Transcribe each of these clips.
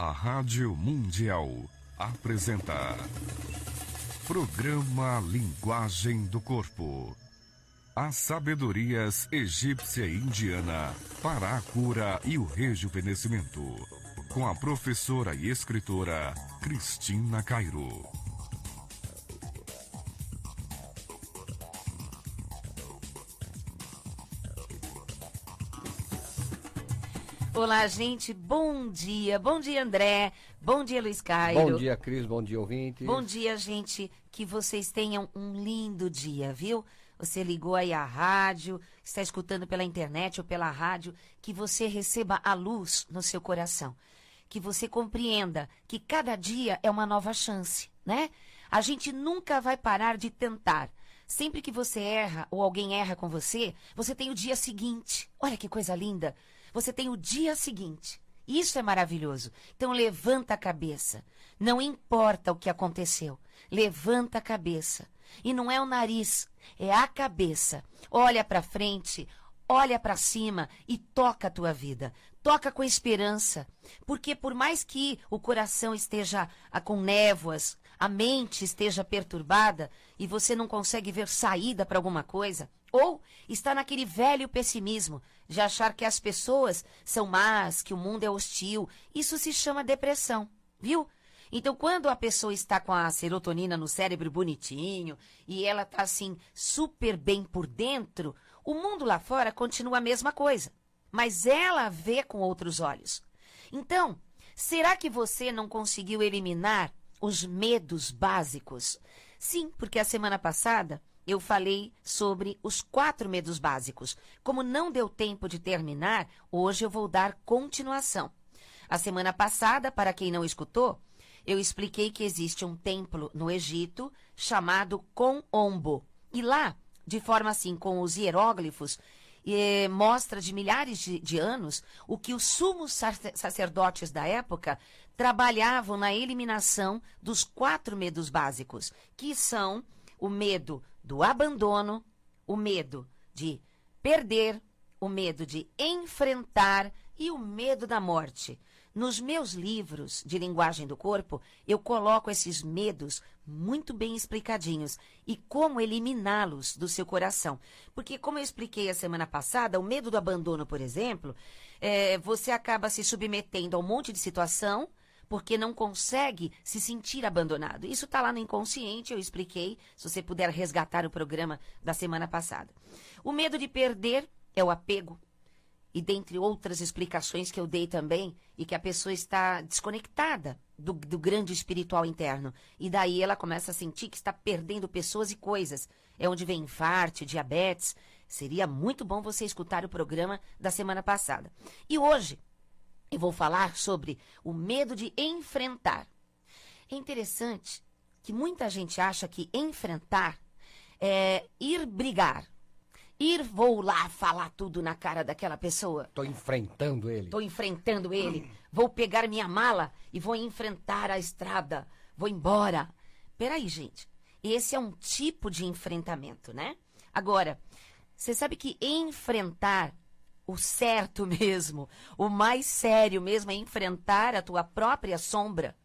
A Rádio Mundial apresenta Programa Linguagem do Corpo. As sabedorias egípcia e indiana para a cura e o rejuvenescimento. Com a professora e escritora Cristina Cairo. Olá, gente, bom dia André, bom dia Luiz Cairo. Bom dia, Cris, bom dia, ouvinte. Bom dia, gente, que vocês tenham um lindo dia, viu? Você ligou aí a rádio, está escutando pela internet ou pela rádio, que você receba a luz no seu coração, que você compreenda que cada dia é uma nova chance, né? A gente nunca vai parar de tentar. Sempre que você erra ou alguém erra com você, você tem o dia seguinte. Olha que coisa linda! Você tem o dia seguinte. Isso é maravilhoso. Então levanta a cabeça. Não importa o que aconteceu. Levanta a cabeça. E não é o nariz, é a cabeça. Olha para frente, olha para cima e toca a tua vida. Toca com esperança. Porque por mais que o coração esteja com névoas, a mente esteja perturbada e você não consegue ver saída para alguma coisa, ou está naquele velho pessimismo de achar que as pessoas são más, que o mundo é hostil. Isso se chama depressão, viu? Então, quando a pessoa está com a serotonina no cérebro bonitinho e ela está assim super bem por dentro, o mundo lá fora continua a mesma coisa, mas ela vê com outros olhos. Então, será que você não conseguiu eliminar os medos básicos? Sim, porque a semana passada eu falei sobre os 4 medos básicos. Como não deu tempo de terminar, hoje eu vou dar continuação. A semana passada, para quem não escutou, eu expliquei que existe um templo no Egito chamado Kom-Ombo. E lá, de forma assim, com os hieróglifos, mostra de milhares de anos o que os sumos sacerdotes da época trabalhavam na eliminação dos 4 medos básicos, que são o medo do abandono, o medo de perder, o medo de enfrentar e o medo da morte. Nos meus livros de linguagem do corpo, eu coloco esses medos muito bem explicadinhos e como eliminá-los do seu coração. Porque, como eu expliquei a semana passada, o medo do abandono, por exemplo, você acaba se submetendo a um monte de situação porque não consegue se sentir abandonado. Isso está lá no inconsciente, eu expliquei, se você puder resgatar o programa da semana passada. O medo de perder é o apego. E dentre outras explicações que eu dei também, e que a pessoa está desconectada do grande espiritual interno. E daí ela começa a sentir que está perdendo pessoas e coisas. É onde vem infarto, diabetes. Seria muito bom você escutar o programa da semana passada. E hoje eu vou falar sobre o medo de enfrentar. É interessante que muita gente acha que enfrentar é ir brigar. Vou lá falar tudo na cara daquela pessoa. Estou enfrentando ele. Vou pegar minha mala e vou enfrentar a estrada. Vou embora. Peraí, gente. Esse é um tipo de enfrentamento, né? Agora, você sabe que enfrentar, o certo mesmo, o mais sério mesmo é enfrentar a tua própria sombra.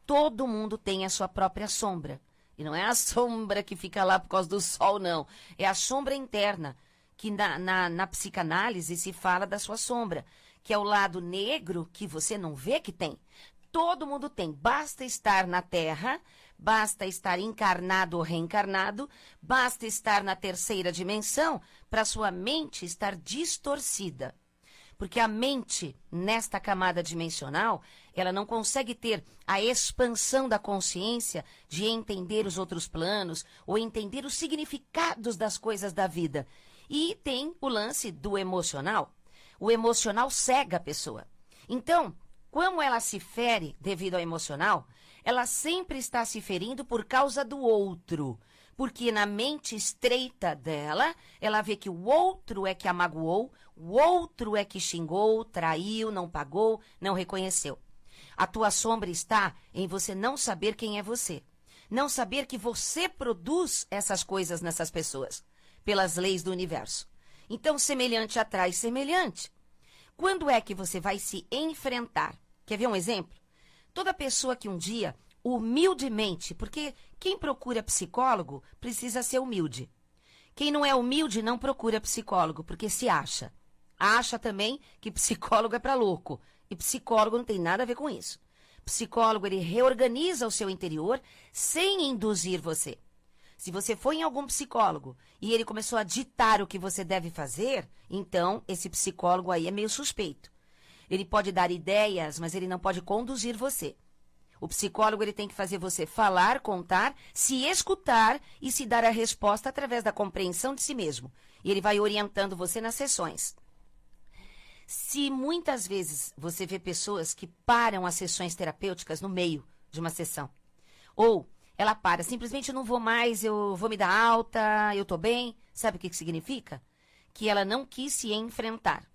Todo mundo tem a sua própria sombra. E não é a sombra que fica lá por causa do sol, não. É a sombra interna, que na psicanálise se fala da sua sombra, que é o lado negro que você não vê que tem. Todo mundo tem. Basta estar na Terra, basta estar encarnado ou reencarnado, basta estar na terceira dimensão para sua mente estar distorcida. Porque a mente, nesta camada dimensional, ela não consegue ter a expansão da consciência de entender os outros planos ou entender os significados das coisas da vida. E tem o lance do emocional. O emocional cega a pessoa. Então, como ela se fere devido ao emocional, ela sempre está se ferindo por causa do outro. Porque na mente estreita dela, ela vê que o outro é que a magoou, o outro é que xingou, traiu, não pagou, não reconheceu. A tua sombra está em você não saber quem é você. Não saber que você produz essas coisas nessas pessoas, pelas leis do universo. Então, semelhante atrai semelhante. Quando é que você vai se enfrentar? Quer ver um exemplo? Toda pessoa que um dia, humildemente, porque quem procura psicólogo precisa ser humilde. Quem não é humilde não procura psicólogo, porque se acha. Acha também que psicólogo é para louco. E psicólogo não tem nada a ver com isso. Psicólogo, ele reorganiza o seu interior sem induzir você. Se você foi em algum psicólogo e ele começou a ditar o que você deve fazer, então esse psicólogo aí é meio suspeito. Ele pode dar ideias, mas ele não pode conduzir você. O psicólogo, ele tem que fazer você falar, contar, se escutar e se dar a resposta através da compreensão de si mesmo. E ele vai orientando você nas sessões. Se muitas vezes você vê pessoas que param as sessões terapêuticas no meio de uma sessão, ou ela para, simplesmente não vou mais, eu vou me dar alta, eu tô bem, sabe o que significa? Que ela não quis se enfrentar.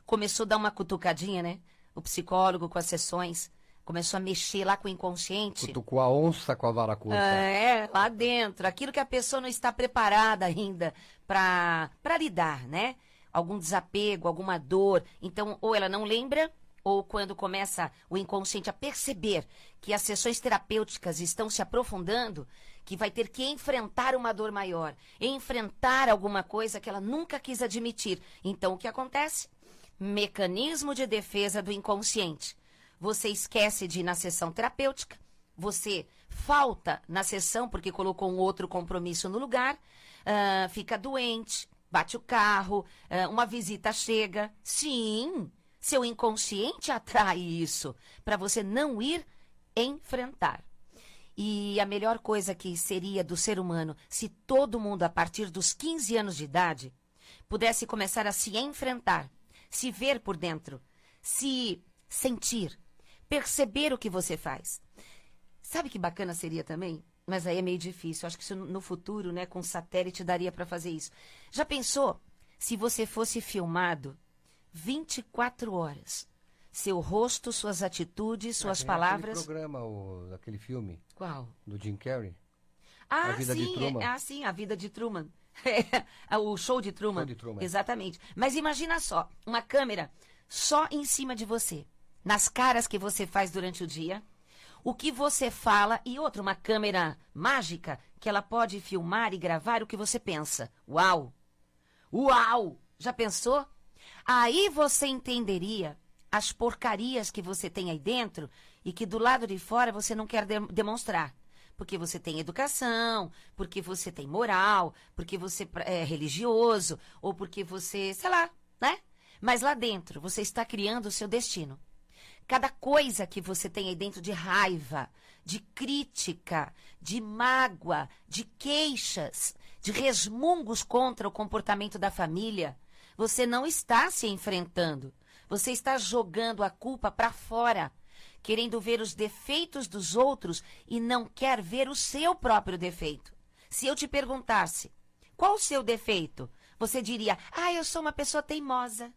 Começou a dar uma cutucadinha, né? O psicólogo com as sessões, começou a mexer lá com o inconsciente. Cutucou a onça com a vara curta. Lá dentro, aquilo que a pessoa não está preparada ainda para lidar, né? Algum desapego, alguma dor. Então, ou ela não lembra, ou quando começa o inconsciente a perceber que as sessões terapêuticas estão se aprofundando, que vai ter que enfrentar uma dor maior, enfrentar alguma coisa que ela nunca quis admitir. Então, o que acontece? Mecanismo de defesa do inconsciente. Você esquece de ir na sessão terapêutica, você falta na sessão porque colocou um outro compromisso no lugar, fica doente, bate o carro, uma visita chega. Sim, seu inconsciente atrai isso para você não ir enfrentar. E a melhor coisa que seria do ser humano se todo mundo, a partir dos 15 anos de idade, pudesse começar a se enfrentar, se ver por dentro, se sentir, perceber o que você faz. Sabe que bacana seria também? Mas aí é meio difícil. Acho que isso no futuro, né, com satélite, daria para fazer isso. Já pensou se você fosse filmado 24 horas? Seu rosto, suas atitudes, suas palavras. Aquele programa, aquele filme. Qual? Do Jim Carrey. Ah, A Vida de Truman. Sim, A Vida de Truman. O Show de Truman. Show de Truman. Exatamente. Mas imagina só, uma câmera só em cima de você, nas caras que você faz durante o dia, o que você fala e outra, uma câmera mágica que ela pode filmar e gravar o que você pensa. Uau! Uau! Já pensou? Aí você entenderia as porcarias que você tem aí dentro e que do lado de fora você não quer demonstrar. Porque você tem educação, porque você tem moral, porque você é religioso, ou porque você, sei lá, né? Mas lá dentro você está criando o seu destino. Cada coisa que você tem aí dentro de raiva, de crítica, de mágoa, de queixas, de resmungos contra o comportamento da família, você não está se enfrentando. Você está jogando a culpa para fora, querendo ver os defeitos dos outros e não quer ver o seu próprio defeito. Se eu te perguntasse, qual o seu defeito? Você diria, eu sou uma pessoa teimosa.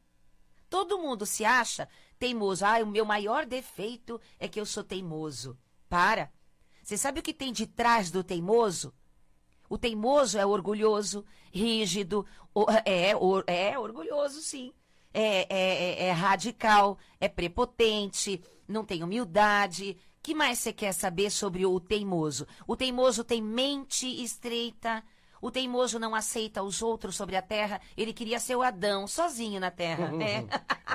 Todo mundo se acha teimoso. O meu maior defeito é que eu sou teimoso. Para. Você sabe o que tem de trás do teimoso? O teimoso é orgulhoso, rígido, orgulhoso, sim. É radical, é prepotente, não tem humildade. O que mais você quer saber sobre o teimoso? O teimoso tem mente estreita. O teimoso não aceita os outros sobre a terra. Ele queria ser o Adão, sozinho na terra.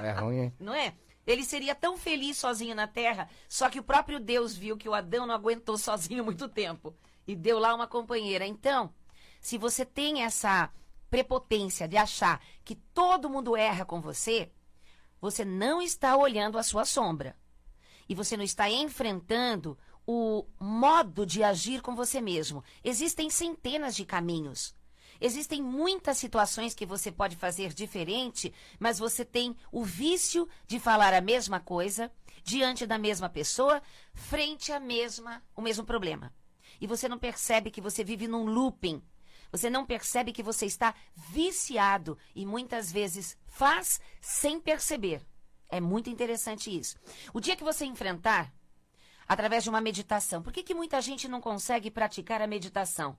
É ruim, hein? Não é? Ele seria tão feliz sozinho na terra, só que o próprio Deus viu que o Adão não aguentou sozinho muito tempo. E deu lá uma companheira. Então, se você tem essa prepotência de achar que todo mundo erra com você, você não está olhando a sua sombra. E você não está enfrentando o modo de agir com você mesmo. Existem centenas de caminhos. Existem muitas situações que você pode fazer diferente, mas você tem o vício de falar a mesma coisa, diante da mesma pessoa, frente o mesmo problema. E você não percebe que você vive num looping. Você não percebe que você está viciado e muitas vezes faz sem perceber. É muito interessante isso. O dia que você enfrentar, através de uma meditação, por que muita gente não consegue praticar a meditação?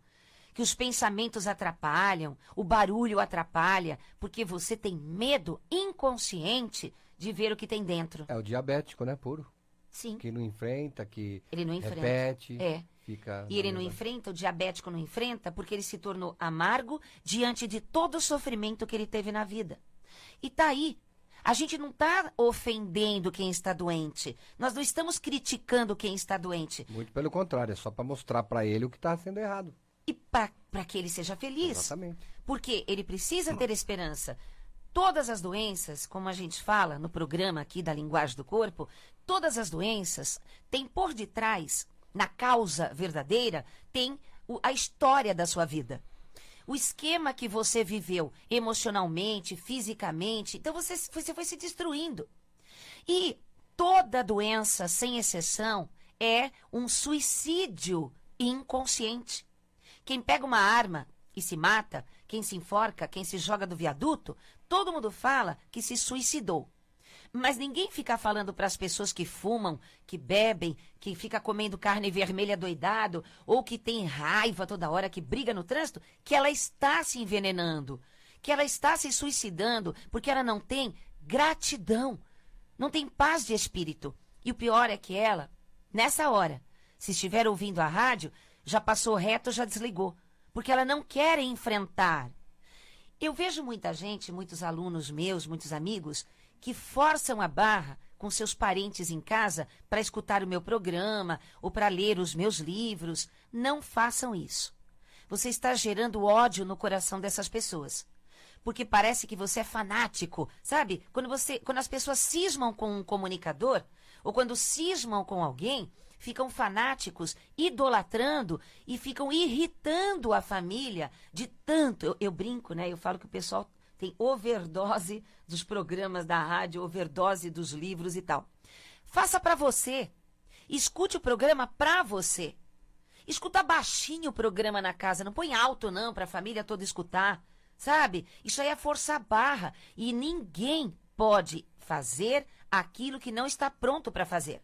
Que os pensamentos atrapalham, o barulho atrapalha, porque você tem medo inconsciente de ver o que tem dentro. É o diabético, né, puro. Sim. Que não enfrenta, que ele não enfrenta. repete, É. fica... E ele não enfrenta, o diabético não enfrenta, porque ele se tornou amargo diante de todo o sofrimento que ele teve na vida. E tá aí. A gente não está ofendendo quem está doente. Nós não estamos criticando quem está doente. Muito pelo contrário, é só para mostrar para ele o que está sendo errado. E para que ele seja feliz. Exatamente. Porque ele precisa ter esperança. Todas as doenças, como a gente fala no programa aqui da Linguagem do Corpo, todas as doenças têm por detrás, na causa verdadeira, tem a história da sua vida. O esquema que você viveu emocionalmente, fisicamente, então você foi se destruindo. E toda doença, sem exceção, é um suicídio inconsciente. Quem pega uma arma e se mata, quem se enforca, quem se joga do viaduto, todo mundo fala que se suicidou. Mas ninguém fica falando para as pessoas que fumam, que bebem, que fica comendo carne vermelha doidado, ou que tem raiva toda hora, que briga no trânsito, que ela está se envenenando, que ela está se suicidando, porque ela não tem gratidão, não tem paz de espírito. E o pior é que ela, nessa hora, se estiver ouvindo a rádio, já passou reto, já desligou, porque ela não quer enfrentar. Eu vejo muita gente, muitos alunos meus, muitos amigos, que forçam a barra com seus parentes em casa para escutar o meu programa ou para ler os meus livros. Não façam isso. Você está gerando ódio no coração dessas pessoas. Porque parece que você é fanático, sabe? Quando as pessoas cismam com um comunicador ou quando cismam com alguém, ficam fanáticos, idolatrando e ficam irritando a família de tanto. Eu brinco, né? Eu falo que o pessoal tem overdose dos programas da rádio, overdose dos livros e tal. Faça para você. Escute o programa para você. Escuta baixinho o programa na casa. Não põe alto, não, para a família toda escutar. Sabe? Isso aí é forçar a barra. E ninguém pode fazer aquilo que não está pronto para fazer.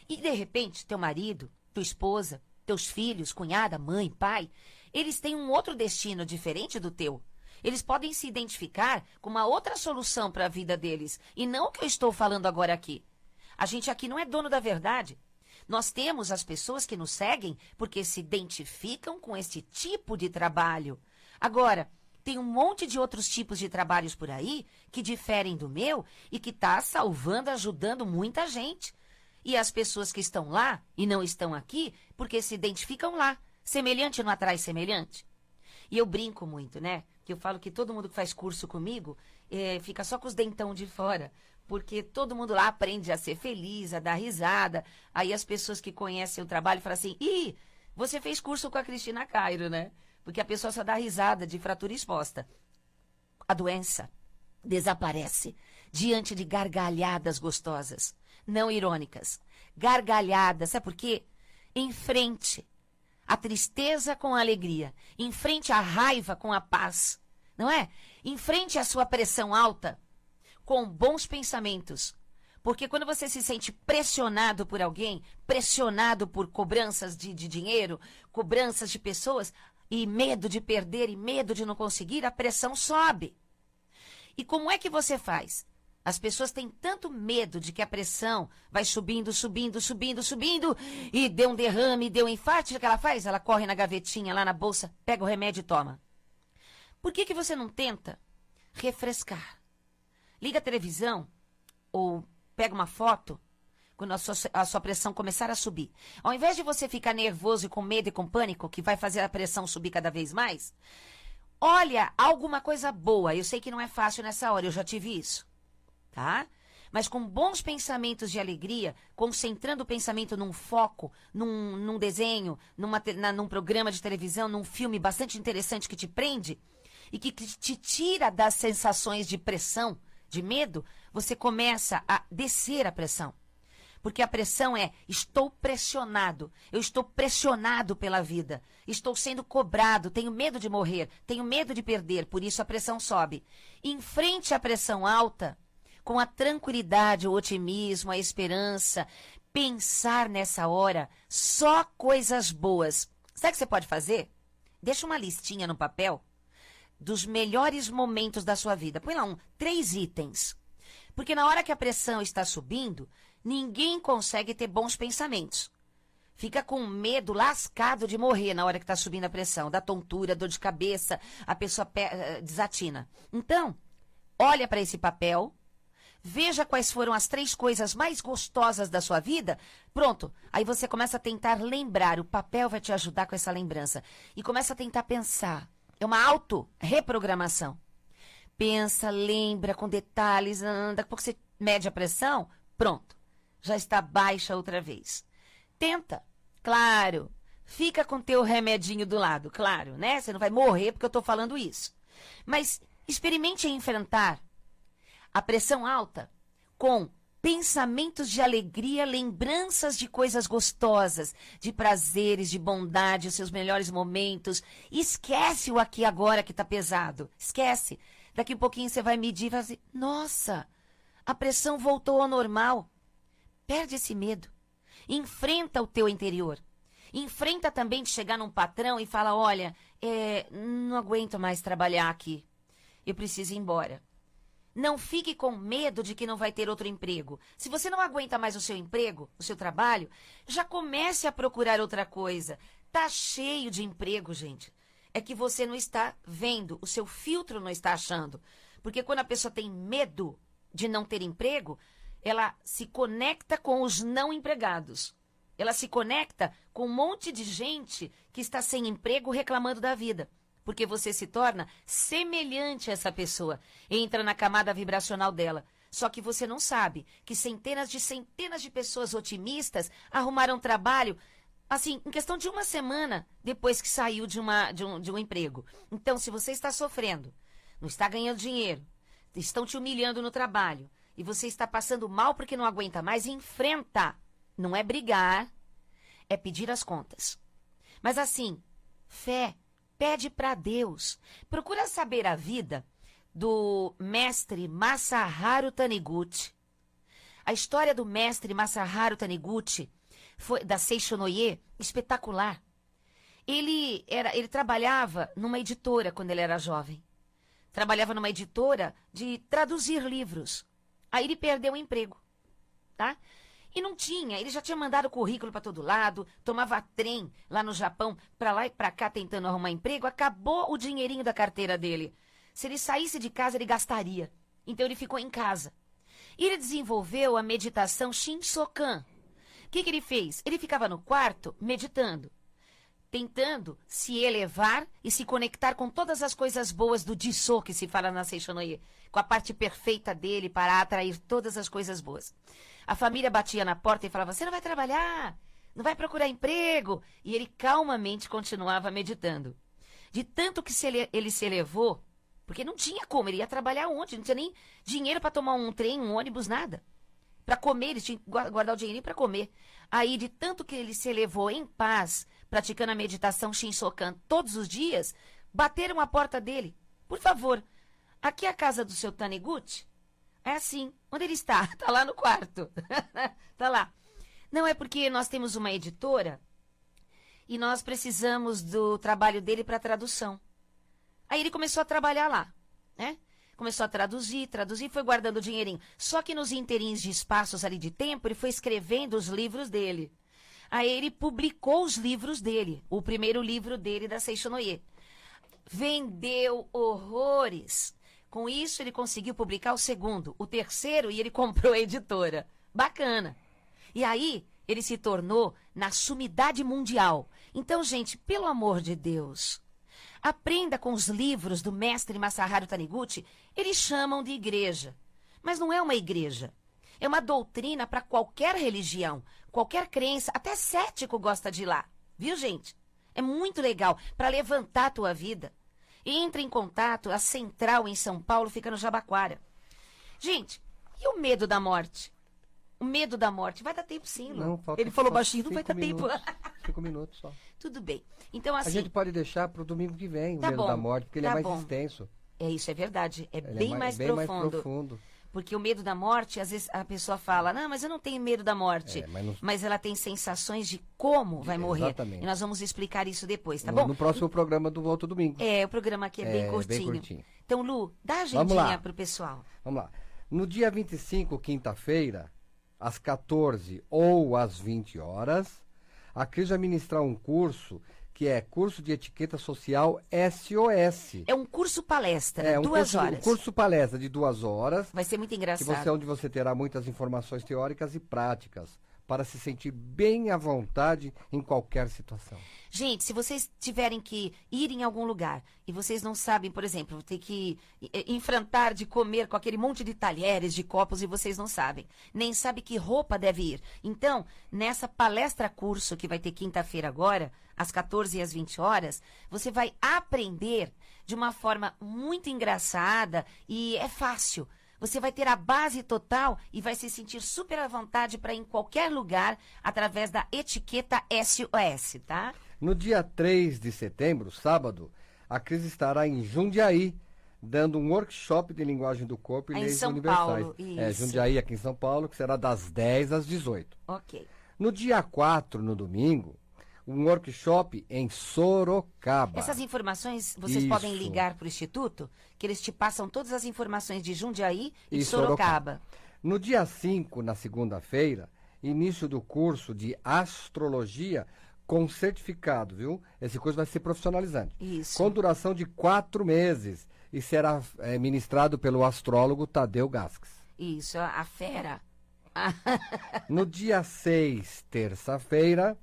E, de repente, teu marido, tua esposa, teus filhos, cunhada, mãe, pai, eles têm um outro destino diferente do teu. Eles podem se identificar com uma outra solução para a vida deles. E não o que eu estou falando agora aqui. A gente aqui não é dono da verdade. Nós temos as pessoas que nos seguem porque se identificam com este tipo de trabalho. Agora, tem um monte de outros tipos de trabalhos por aí que diferem do meu e que está salvando, ajudando muita gente. E as pessoas que estão lá e não estão aqui porque se identificam lá. Semelhante não atrai semelhante. E eu brinco muito, né? Que eu falo que todo mundo que faz curso comigo fica só com os dentão de fora. Porque todo mundo lá aprende a ser feliz, a dar risada. Aí as pessoas que conhecem o trabalho falam assim, ih, você fez curso com a Cristina Cairo, né? Porque a pessoa só dá risada de fratura exposta. A doença desaparece diante de gargalhadas gostosas, não irônicas. Gargalhadas, sabe por quê? Em frente. A tristeza com a alegria. Enfrente a raiva com a paz. Não é? Enfrente a sua pressão alta com bons pensamentos. Porque quando você se sente pressionado por alguém, pressionado por cobranças de dinheiro, cobranças de pessoas, e medo de perder e medo de não conseguir, a pressão sobe. E como é que você faz? As pessoas têm tanto medo de que a pressão vai subindo, subindo, subindo, subindo, e deu um derrame, deu um infarto, o que ela faz? Ela corre na gavetinha, lá na bolsa, pega o remédio e toma. Por que você não tenta refrescar? Liga a televisão ou pega uma foto quando a sua pressão começar a subir. Ao invés de você ficar nervoso e com medo e com pânico, que vai fazer a pressão subir cada vez mais, olha alguma coisa boa. Eu sei que não é fácil nessa hora, eu já tive isso. Tá? Mas com bons pensamentos de alegria, concentrando o pensamento num foco, num desenho, num programa de televisão, num filme bastante interessante que te prende e que te tira das sensações de pressão, de medo, você começa a descer a pressão. Porque a pressão é, estou pressionado, eu estou pressionado pela vida, estou sendo cobrado, tenho medo de morrer, tenho medo de perder, por isso a pressão sobe. Enfrente a pressão alta com a tranquilidade, o otimismo, a esperança, pensar nessa hora só coisas boas. Sabe o que você pode fazer? Deixa uma listinha no papel dos melhores momentos da sua vida. Põe lá 3 itens. Porque na hora que a pressão está subindo, Ninguém consegue ter bons pensamentos. Fica com medo lascado de morrer na hora que está subindo a pressão, da tontura, dor de cabeça, a pessoa desatina. Então, olha para esse papel, veja quais foram as 3 coisas mais gostosas da sua vida. Pronto, aí você começa a tentar lembrar, o papel vai te ajudar com essa lembrança. E começa a tentar pensar, é uma auto-reprogramação. Pensa, lembra com detalhes, daqui a pouco você mede a pressão, pronto, já está baixa outra vez. Tenta, claro, fica com teu remedinho do lado, claro, né? Você não vai morrer porque eu estou falando isso. Mas experimente enfrentar a pressão alta com pensamentos de alegria, lembranças de coisas gostosas, de prazeres, de bondade, os seus melhores momentos. Esquece o aqui e agora que está pesado, esquece. Daqui a pouquinho você vai medir e vai dizer, nossa, a pressão voltou ao normal. Perde esse medo. Enfrenta o teu interior. Enfrenta também de chegar num patrão e falar, olha, não aguento mais trabalhar aqui. Eu preciso ir embora. Não fique com medo de que não vai ter outro emprego. Se você não aguenta mais o seu emprego, o seu trabalho, já comece a procurar outra coisa. Tá cheio de emprego, gente. É que você não está vendo, o seu filtro não está achando. Porque quando a pessoa tem medo de não ter emprego, ela se conecta com os não empregados. Ela se conecta com um monte de gente que está sem emprego reclamando da vida. Porque você se torna semelhante a essa pessoa. Entra na camada vibracional dela. Só que você não sabe que centenas de pessoas otimistas arrumaram trabalho, assim, em questão de uma semana depois que saiu de um emprego. Então, se você está sofrendo, não está ganhando dinheiro, estão te humilhando no trabalho, e você está passando mal porque não aguenta mais, enfrenta. Não é brigar, é pedir as contas. Mas assim, fé, pede para Deus. Procura saber a vida do mestre Masaharu Taniguchi. A história do mestre Masaharu Taniguchi, da Seishonoye, espetacular. Ele trabalhava numa editora quando ele era jovem. Trabalhava numa editora de traduzir livros. Aí ele perdeu o emprego, tá? E não tinha, ele já tinha mandado currículo para todo lado, tomava trem lá no Japão, para lá e para cá tentando arrumar emprego, acabou o dinheirinho da carteira dele. Se ele saísse de casa, ele gastaria. Então ele ficou em casa. E ele desenvolveu a meditação Shinsokan. O que ele fez? Ele ficava no quarto meditando, tentando se elevar e se conectar com todas as coisas boas do Jiso, que se fala na Seishonoye, com a parte perfeita dele para atrair todas as coisas boas. A família batia na porta e falava, você não vai trabalhar, não vai procurar emprego. E ele calmamente continuava meditando. De tanto que ele se elevou, porque não tinha como, ele ia trabalhar onde? Não tinha nem dinheiro para tomar um trem, um ônibus, nada. Para comer, ele tinha que guardar o dinheirinho para comer. Aí, de tanto que ele se elevou em paz, praticando a meditação Shinsokan todos os dias, bateram a porta dele. Por favor, aqui é a casa do seu Taniguchi? É assim. Onde ele está? Está lá no quarto. Está lá. Não, é porque nós temos uma editora e nós precisamos do trabalho dele para tradução. Aí ele começou a trabalhar lá, né? Começou a traduzir, foi guardando o dinheirinho. Só que nos interins de espaços ali de tempo, ele foi escrevendo os livros dele. Aí ele publicou os livros dele. O primeiro livro dele da Seishonoye. Vendeu horrores. Com isso, ele conseguiu publicar o segundo, o terceiro, e ele comprou a editora. Bacana. E aí, ele se tornou na sumidade mundial. Então, gente, pelo amor de Deus, aprenda com os livros do mestre Masaharu Taniguchi. Eles chamam de igreja. Mas não é uma igreja. É uma doutrina para qualquer religião, qualquer crença. Até cético gosta de ir lá. Viu, gente? É muito legal para levantar a tua vida. Entre em contato, a central em São Paulo fica no Jabaquara. Gente, e o medo da morte? O medo da morte. Vai dar tempo sim, Lu. Não, falta Ele falou só baixinho, não vai dar 5 tempo. minutos, 5 minutos só. Tudo bem. Então, assim... A gente pode deixar para o domingo que vem, Tá o medo bom, da morte, porque ele tá é mais bom. extenso. É isso, é verdade. É Ele bem mais bem mais profundo. profundo. Porque o medo da morte, às vezes a pessoa fala, não, mas eu não tenho medo da morte. É, mas não- Mas ela tem sensações de como vai morrer. Exatamente. E nós vamos explicar isso depois, tá no, bom? no próximo programa do outro domingo. É, o programa aqui é bem bem curtinho. curtinho. Então, Lu, dá a Vamos lá. agendinha pro pessoal. Vamos lá. No dia 25, quinta-feira, às 14 ou às 20 horas, a Cris vai ministrar um curso que é curso de etiqueta social SOS. É um curso palestra, É um 2 horas. Um curso palestra de 2 horas. Vai ser muito engraçado. Onde você terá muitas informações teóricas e práticas para se sentir bem à vontade em qualquer situação. Gente, se vocês tiverem que ir em algum lugar e vocês não sabem, por exemplo, ter que enfrentar de comer com aquele monte de talheres, de copos e vocês não sabem, nem sabem que roupa deve ir. Então, nessa palestra curso que vai ter quinta-feira agora, às 14 e às 20 horas, você vai aprender de uma forma muito engraçada e é fácil. Você vai ter a base total e vai se sentir super à vontade para ir em qualquer lugar através da etiqueta SOS, tá? No dia 3 de setembro, sábado, a Cris estará em Jundiaí, dando um workshop de linguagem do corpo e leis São universais. Paulo, isso. Jundiaí, aqui em São Paulo, que será das 10 às 18. Ok. No dia 4, no domingo, um workshop em Sorocaba. Essas informações vocês podem ligar para o Instituto, que eles te passam todas as informações de Jundiaí e de Sorocaba. No dia 5, na segunda-feira, início do curso de astrologia com certificado, viu? Esse curso vai ser profissionalizante. Isso. Com duração de 4 meses e será ministrado pelo astrólogo Tadeu Gasques. Isso, a fera. No dia 6, terça-feira,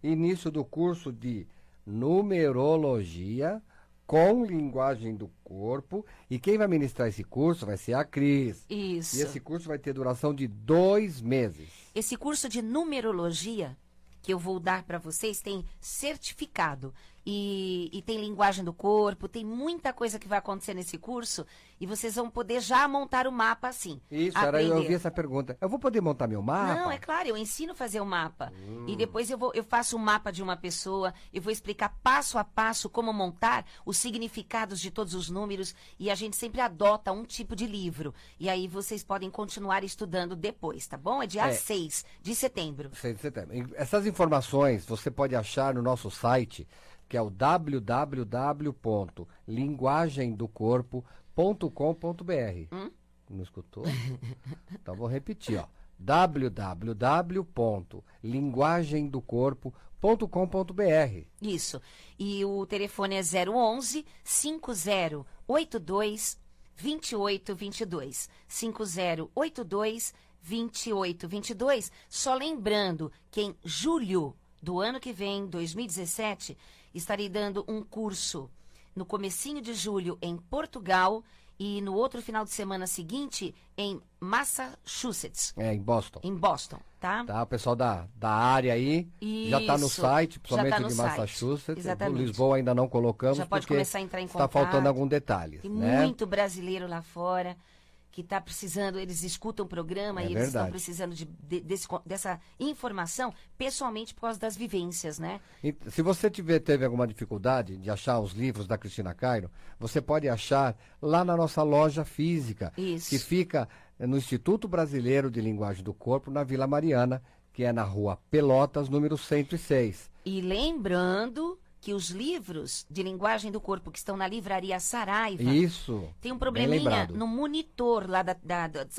início do curso de numerologia com linguagem do corpo. E quem vai ministrar esse curso vai ser a Cris. Isso. E esse curso vai ter duração de 2 meses. Esse curso de numerologia que eu vou dar para vocês tem certificado e tem linguagem do corpo, tem muita coisa que vai acontecer nesse curso e vocês vão poder já montar o mapa assim. Isso, eu ouvi essa pergunta. Eu vou poder montar meu mapa? Não, é claro, eu ensino a fazer o mapa. E depois eu faço um mapa de uma pessoa, eu vou explicar passo a passo como montar os significados de todos os números e a gente sempre adota um tipo de livro. E aí vocês podem continuar estudando depois, tá bom? É dia 6 de setembro. 6 de setembro. Essas informações você pode achar no nosso site, que é o www.linguagemdocorpo.com.br. Não escutou? Então vou repetir, ó. www.linguagemdocorpo.com.br. Isso. E o telefone é 011 5082 2822. 5082 2822. Só lembrando que em julho do ano que vem, 2017, estarei dando um curso no comecinho de julho em Portugal e no outro final de semana seguinte em Massachusetts. Em Boston. Em Boston, tá? Tá, o pessoal da área aí já está no site, principalmente de Massachusetts. Exatamente. Lisboa ainda não colocamos, já pode começar a entrar em contato. Está faltando algum detalhe. Tem né? muito brasileiro lá fora que está precisando, eles escutam o programa e eles estão precisando dessa informação pessoalmente por causa das vivências, né? E, se você teve alguma dificuldade de achar os livros da Cristina Cairo, você pode achar lá na nossa loja física, que fica no Instituto Brasileiro de Linguagem do Corpo, na Vila Mariana, que é na Rua Pelotas, número 106. E lembrando que os livros de linguagem do corpo que estão na livraria Saraiva... Isso, tem um probleminha no monitor lá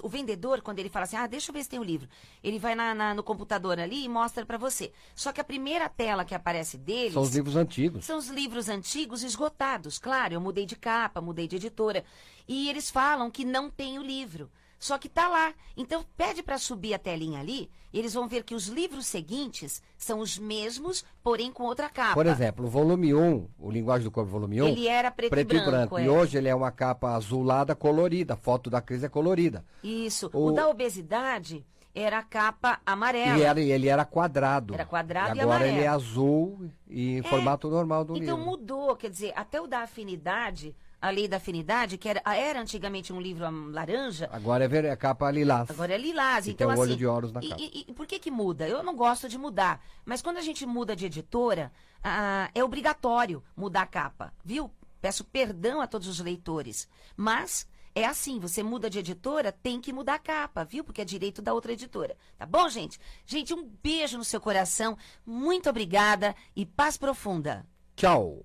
o vendedor, quando ele fala assim, deixa eu ver se tem o livro. Ele vai no computador ali e mostra para você. Só que a primeira tela que aparece deles... São os livros antigos. São os livros antigos esgotados. Claro, eu mudei de capa, mudei de editora. E eles falam que não tem o livro. Só que tá lá. Então, pede para subir a telinha ali, e eles vão ver que os livros seguintes são os mesmos, porém com outra capa. Por exemplo, o volume 1, o Linguagem do Corpo volume 1... Ele era preto e branco. E hoje ele é uma capa azulada, colorida. A foto da Cris é colorida. Isso. O da obesidade era a capa amarela. E ele era quadrado. Era quadrado e agora amarelo. ele é azul e em formato normal do livro. Então mudou, quer dizer, até o da afinidade... A Lei da Afinidade, que era antigamente um livro laranja. Agora é a capa lilás. Agora é lilás. E então, tem um olho assim, de Horus na capa. E por que muda? Eu não gosto de mudar. Mas quando a gente muda de editora, é obrigatório mudar a capa, viu? Peço perdão a todos os leitores. Mas é assim, você muda de editora, tem que mudar a capa, viu? Porque é direito da outra editora. Tá bom, gente? Gente, um beijo no seu coração. Muito obrigada e paz profunda. Tchau.